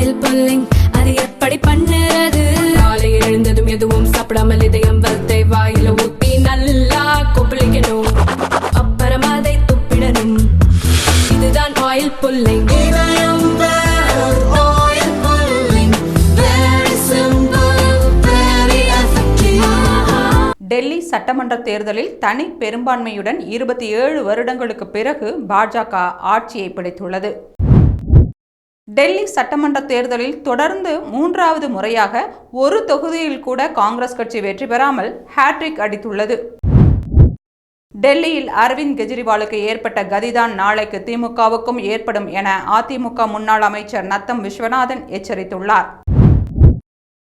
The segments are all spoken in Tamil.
ஆயில் புல்லிங் அது எப்படி பண்ணுறது? காலையில் எழுந்ததும் எதுவும் சாப்பிடாமல் இதயம் வளர்த்தை வாயில ஊத்தி நல்லா கொப்பளிக்கணும், அப்புறம் அதை துப்பிடணும். இதுதான் ஆயில் புல்லிங். டெல்லி சட்டமன்ற தேர்தலில் தனி பெரும்பான்மையுடன் 27 வருடங்களுக்கு பிறகு பாஜக ஆட்சியை பிடித்துள்ளது. டெல்லி சட்டமன்ற தேர்தலில் தொடர்ந்து 3வது முறையாக ஒரு தொகுதியில் கூட காங்கிரஸ் கட்சி வெற்றி பெறாமல் ஹேட்ரிக் அடித்துள்ளது. டெல்லியில் அரவிந்த் கெஜ்ரிவாலுக்கு ஏற்பட்ட கதிதான் நாளைக்கு திமுகவுக்கும் ஏற்படும் என அதிமுக முன்னாள் அமைச்சர் நத்தம் விஸ்வநாதன் எச்சரித்துள்ளார்.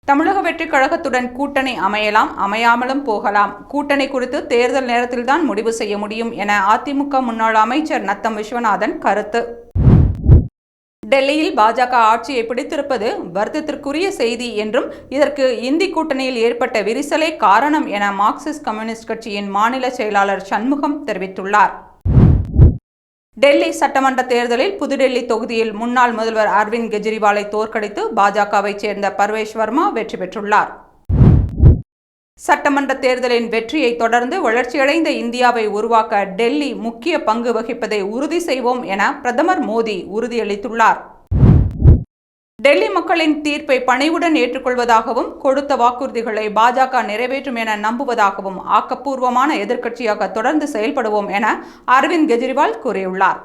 தமிழக வெற்றி கழகத்துடன் கூட்டணி அமையலாம், அமையாமலும் போகலாம். கூட்டணி குறித்து தேர்தல் நேரத்தில்தான் முடிவு செய்ய முடியும் என அதிமுக முன்னாள் அமைச்சர் நத்தம் விஸ்வநாதன் கருத்து. டெல்லியில் பாஜக ஆட்சியை பிடித்திருப்பது வருத்தத்திற்குரிய செய்தி என்றும் இதற்கு இந்தி கூட்டணியில் ஏற்பட்ட விரிசலே காரணம் என மார்க்சிஸ்ட் கம்யூனிஸ்ட் கட்சியின் மாநில செயலாளர் சண்முகம் தெரிவித்துள்ளார். டெல்லி சட்டமன்ற தேர்தலில் புதுடெல்லி தொகுதியில் முன்னாள் முதல்வர் அரவிந்த் கெஜ்ரிவாலை தோற்கடித்து பாஜகவை சேர்ந்த பர்வேஷ் வர்மா வெற்றி பெற்றுள்ளார். சட்டமன்ற தேர்தலின் வெற்றியை தொடர்ந்து வளர்ச்சியடைந்த இந்தியாவை உருவாக்க டெல்லி முக்கிய பங்கு வகிப்பதை உறுதி செய்வோம் என பிரதமர் மோடி உறுதியளித்துள்ளார். டெல்லி மக்களின் தீர்ப்பை பணிவுடன் ஏற்றுக்கொள்வதாகவும் கொடுத்த வாக்குறுதிகளை பாஜக நிறைவேற்றும் என நம்புவதாகவும் ஆக்கப்பூர்வமான எதிர்க்கட்சியாக தொடர்ந்து செயல்படுவோம் என அரவிந்த் கெஜ்ரிவால் கூறியுள்ளார்.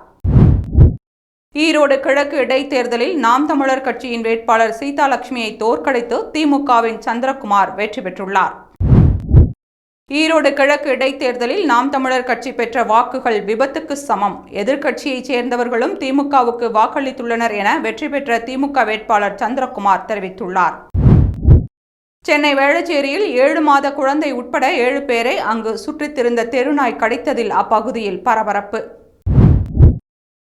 ஈரோடு கிழக்கு இடைத்தேர்தலில் நாம் தமிழர் கட்சியின் வேட்பாளர் சீதாலட்சுமியை தோற்கடித்து திமுகவின் சந்திரகுமார் வெற்றி பெற்றுள்ளார். ஈரோடு கிழக்கு இடைத்தேர்தலில் நாம் தமிழர் கட்சி பெற்ற வாக்குகள் விபத்துக்கு சமம். எதிர்க்கட்சியைச் சேர்ந்தவர்களும் திமுகவுக்கு வாக்களித்துள்ளனர் என வெற்றி பெற்ற திமுக வேட்பாளர் சந்திரகுமார் தெரிவித்துள்ளார். சென்னை வேளச்சேரியில் 7 மாத குழந்தை உட்பட 7 பேரை அங்கு சுற்றித் திரிந்த தெருநாய் கடித்ததில் அப்பகுதியில் பரபரப்பு.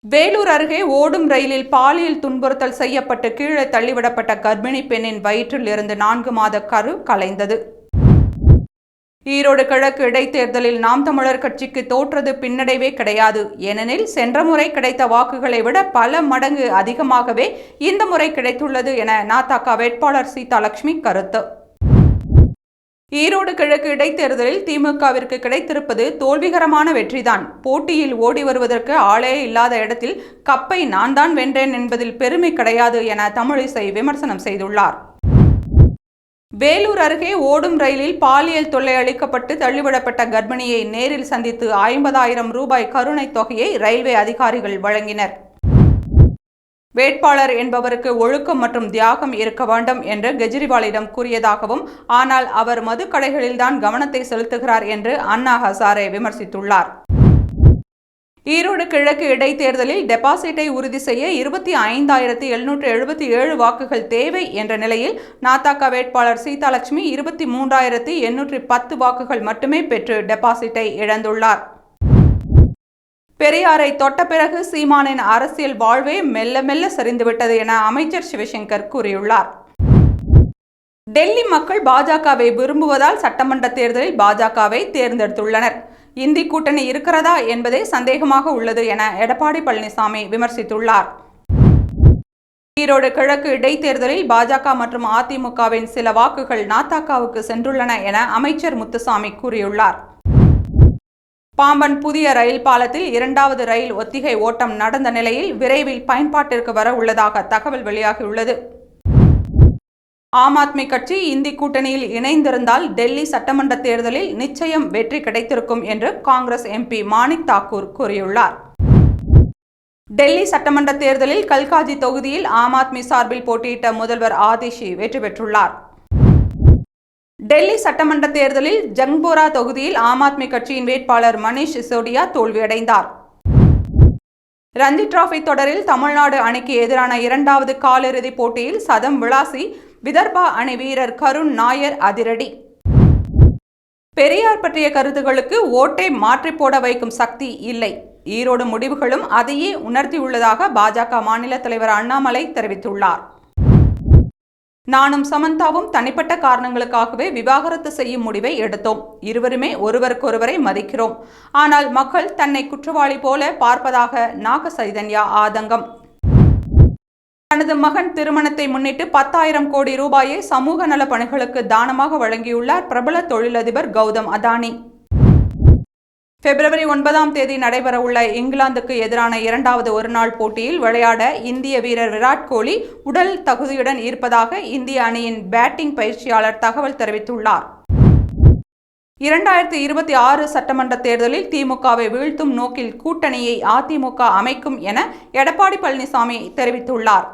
வேலூர் அருகே ஓடும் ரயிலில் பாலியல் துன்புறுத்தல் செய்யப்பட்டு கீழே தள்ளிவிடப்பட்ட கர்ப்பிணி பெண்ணின் வயிற்றில் இருந்து 4 மாத கரு கலைந்தது. ஈரோடு கிழக்கு இடைத்தேர்தலில் நாம் தமிழர் கட்சிக்கு தோற்றது பின்னடைவே கிடையாது. ஏனெனில் சென்ற முறை கிடைத்த வாக்குகளை விட பல மடங்கு அதிகமாகவே இந்த முறை கிடைத்துள்ளது என நாதக வேட்பாளர் சீதாலட்சுமி கருத்து. ஈரோடு கிழக்கு இடைத்தேர்தலில் திமுகவிற்கு கிடைத்திருப்பது தோல்விகரமான வெற்றிதான். போட்டியில் ஓடி வருவதற்கு ஆளே இல்லாத இடத்தில் கப்பை நான் தான் வென்றேன் என்பதில் பெருமை கிடையாது என தமிழிசை விமர்சனம் செய்துள்ளார். வேலூர் அருகே ஓடும் ரயிலில் பாலியல் தொல்லை அளிக்கப்பட்டு தள்ளிவிடப்பட்ட கர்ப்பிணியை நேரில் சந்தித்து 50,000 ரூபாய் கருணை தொகையை ரயில்வே அதிகாரிகள் வழங்கினர். வேட்பாளர் என்பவருக்கு ஒழுக்கம் மற்றும் தியாகம் இருக்க வேண்டும் என்று கெஜ்ரிவாலிடம் கூறியதாகவும், ஆனால் அவர் மதுக்கடைகளில்தான் கவனத்தை செலுத்துகிறார் என்று அண்ணா ஹசாரே விமர்சித்துள்ளார். ஈரோடு கிழக்கு இடைத்தேர்தலில் டெபாசிட்டை உறுதி செய்ய 25,777 வாக்குகள் தேவை என்ற நிலையில் நாதக வேட்பாளர் சீதாலட்சுமி 23,810 வாக்குகள் மட்டுமே பெற்று டெபாசிட்டை இழந்துள்ளார். பெரியாரை தொட்ட பிறகு சீமானின் அரசியல் வாழ்வே மெல்ல மெல்ல சரிந்துவிட்டது என அமைச்சர் சிவசங்கர் கூறியுள்ளார். டெல்லி மக்கள் பாஜகவை விரும்புவதால் சட்டமன்ற தேர்தலில் பாஜகவை தேர்ந்தெடுத்துள்ளனர். இந்தி கூட்டணி இருக்கிறதா என்பதே சந்தேகமாக உள்ளது என எடப்பாடி பழனிசாமி விமர்சித்துள்ளார். ஈரோடு கிழக்கு இடைத்தேர்தலில் பாஜக மற்றும் அதிமுகவின் சில வாக்குகள் நாதகவுக்கு சென்றுள்ளன என அமைச்சர் முத்துசாமி கூறியுள்ளார். பாம்பன் புதிய ரயில் பாலத்தில் 2வது ரயில் ஒத்திகை ஓட்டம் நடந்த நிலையில் விரைவில் பயன்பாட்டிற்கு வர உள்ளதாக தகவல் வெளியாகியுள்ளது. ஆம் ஆத்மி கட்சி இந்தி கூட்டணியில் இணைந்திருந்தால் டெல்லி சட்டமன்ற தேர்தலில் நிச்சயம் வெற்றி கிடைத்திருக்கும் என்று காங்கிரஸ் எம்பி மாணிக் தாக்கூர் கூறியுள்ளார். டெல்லி சட்டமன்ற தேர்தலில் கல்காஜி தொகுதியில் ஆம் ஆத்மி சார்பில் போட்டியிட்ட முதல்வர் ஆதிஷி வெற்றி பெற்றுள்ளார். டெல்லி சட்டமன்ற தேர்தலில் ஜங்போரா தொகுதியில் ஆம் ஆத்மி கட்சியின் வேட்பாளர் மணிஷ் சிசோடியா தோல்வியடைந்தார். ரஞ்சி டிராபி தொடரில் தமிழ்நாடு அணிக்கு எதிரான 2வது காலிறுதிப் போட்டியில் சதம் விளாசி விதர்பா அணி வீரர் கருண் நாயர் அதிரடி. பெரியார் பற்றிய கருத்துகளுக்கு ஓட்டை மாற்றி போட வைக்கும் சக்தி இல்லை. ஈரோடு முடிவுகளும் அதையே உணர்த்தியுள்ளதாக பாஜக மாநில தலைவர் அண்ணாமலை தெரிவித்துள்ளார். நானும் சமந்தாவும் தனிப்பட்ட காரணங்களுக்காகவே விவாகரத்து செய்யும் முடிவை எடுத்தோம். இருவருமே ஒருவருக்கொருவரை மதிக்கிறோம். ஆனால் மக்கள் தன்னை குற்றவாளி போல பார்ப்பதாக நாக சைதன்யா ஆதங்கம். தனது மகன் திருமணத்தை முன்னிட்டு 10,000 கோடி ரூபாயை சமூக நல பணிகளுக்கு தானமாக வழங்கியுள்ளார் பிரபல தொழிலதிபர் கௌதம் அதானி. பிப்ரவரி 9ஆம் தேதி நடைபெறவுள்ள இங்கிலாந்துக்கு எதிரான 2வது ஒருநாள் போட்டியில் விளையாட இந்திய வீரர் விராட் கோலி உடல் தகுதியுடன் இருப்பதாக இந்திய அணியின் பேட்டிங் பயிற்சியாளர் தகவல் தெரிவித்துள்ளார். 2026 சட்டமன்ற தேர்தலில் திமுகவை வீழ்த்தும் நோக்கில் கூட்டணியை அதிமுக அமைக்கும் என எடப்பாடி பழனிசாமி தெரிவித்துள்ளார்.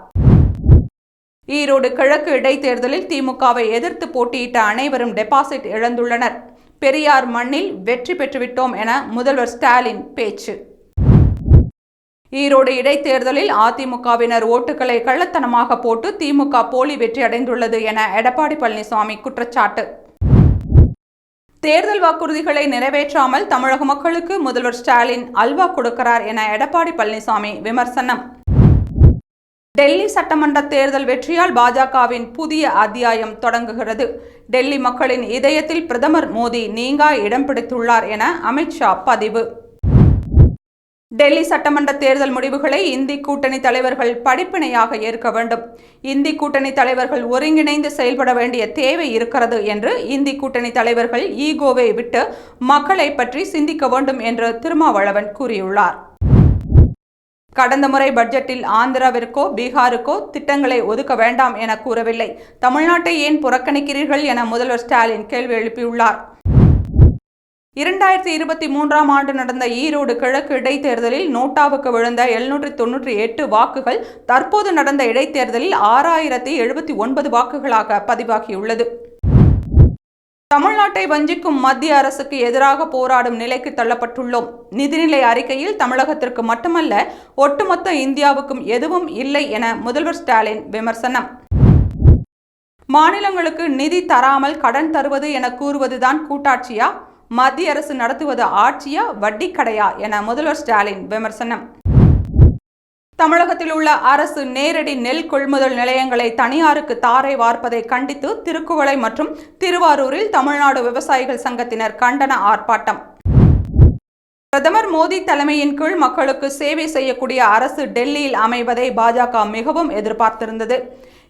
ஈரோடு கிழக்கு இடைத்தேர்தலில் திமுகவை எதிர்த்து போட்டியிட்ட அனைவரும் டெபாசிட் இழந்துள்ளனர். பெரியார் மண்ணில் வெற்றி பெற்றுவிட்டோம் என முதல்வர் ஸ்டாலின் பேச்சு. ஈரோடு இடைத்தேர்தலில் அதிமுகவினர் ஓட்டுகளை கள்ளத்தனமாக போட்டு திமுக போலி வெற்றி அடைந்துள்ளது என எடப்பாடி பழனிசாமி குற்றச்சாட்டு. தேர்தல் வாக்குறுதிகளை நிறைவேற்றாமல் தமிழக மக்களுக்கு முதல்வர் ஸ்டாலின் அல்வா கொடுக்கிறார் என எடப்பாடி பழனிசாமி விமர்சனம். டெல்லி சட்டமன்ற தேர்தல் வெற்றியால் பாஜகவின் புதிய அத்தியாயம் தொடங்குகிறது. டெல்லி மக்களின் இதயத்தில் பிரதமர் மோடி நீங்கா இடம் பிடித்துள்ளார் என அமித்ஷா பதிவு. டெல்லி சட்டமன்ற தேர்தல் முடிவுகளை இந்தி கூட்டணி தலைவர்கள் படிப்பினையாக ஏற்க வேண்டும். இந்தி கூட்டணி தலைவர்கள் ஒருங்கிணைந்து செயல்பட வேண்டிய தேவை இருக்கிறது என்று இந்தி கூட்டணி தலைவர்கள் ஈகோவை விட்டு மக்களை பற்றி சிந்திக்க வேண்டும் என்று திருமாவளவன் கூறியுள்ளார். கடந்த முறை பட்ஜெட்டில் ஆந்திராவிற்கோ பீகாருக்கோ திட்டங்களை ஒதுக்க வேண்டாம் என கூறவில்லை. தமிழ்நாட்டை ஏன் புறக்கணிக்கிறீர்கள் என முதல்வர் ஸ்டாலின் கேள்வி எழுப்பியுள்ளார். 2023ஆம் ஆண்டு நடந்த ஈரோடு கிழக்கு இடைத்தேர்தலில் நோட்டாவுக்கு விழுந்த 798 வாக்குகள் தற்போது நடந்த இடைத்தேர்தலில் 6079 வாக்குகளாக பதிவாகியுள்ளது. தமிழ்நாட்டை வஞ்சிக்கும் மத்திய அரசுக்கு எதிராக போராடும் நிலைக்கு தள்ளப்பட்டுள்ளோம். நிதிநிலை அறிக்கையில் தமிழகத்திற்கு மட்டுமல்ல ஒட்டுமொத்த இந்தியாவுக்கும் எதுவும் இல்லை என முதல்வர் ஸ்டாலின் விமர்சனம். மாநிலங்களுக்கு நிதி தராமல் கடன் தருவது என கூறுவதுதான் கூட்டாட்சியா? மத்திய அரசு நடத்துவது ஆட்சியா, வட்டி கடையா என முதல்வர் ஸ்டாலின் விமர்சனம். தமிழகத்தில் உள்ள அரசு நேரடி நெல் கொள்முதல் நிலையங்களை தனியாருக்கு தாரை வார்ப்பதை கண்டித்து திருக்குவளை மற்றும் திருவாரூரில் தமிழ்நாடு விவசாயிகள் சங்கத்தினர் கண்டன ஆர்ப்பாட்டம். பிரதமர் மோடி தலைமையின் கீழ் மக்களுக்கு சேவை செய்யக்கூடிய அரசு டெல்லியில் அமைவதை பாஜக மிகவும் எதிர்பார்த்திருந்தது.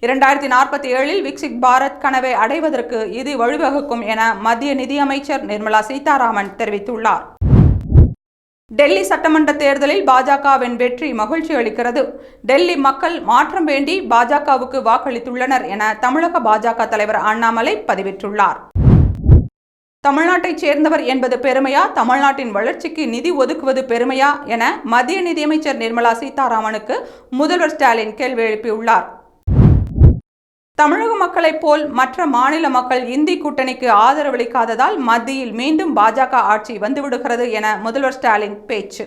2047இல் விக்சித் பாரத் கனவை அடைவதற்கு இது வழிவகுக்கும் என மத்திய நிதியமைச்சர் நிர்மலா சீதாராமன் தெரிவித்துள்ளார். டெல்லி சட்டமன்ற தேர்தலில் பாஜகவின் வெற்றி மகிழ்ச்சி அளிக்கிறது. டெல்லி மக்கள் மாற்றம் வேண்டி பாஜகவுக்கு வாக்களித்துள்ளனர் என தமிழக பாஜக தலைவர் அண்ணாமலை பதிவிட்டுள்ளார். தமிழ்நாட்டைச் சேர்ந்தவர் என்பது பெருமையா, தமிழ்நாட்டின் வளர்ச்சிக்கு நிதி ஒதுக்குவது பெருமையா என மத்திய நிதியமைச்சர் நிர்மலா சீதாராமனுக்கு முதல்வர் ஸ்டாலின் கேள்வி எழுப்பியுள்ளார். தமிழக மக்களைப் போல் மற்ற மாநில மக்கள் இந்தி கூட்டணிக்கு ஆதரவளிக்காததால் மத்தியில் மீண்டும் பாஜக ஆட்சி வந்துவிடுகிறது என முதல்வர் ஸ்டாலின் பேச்சு.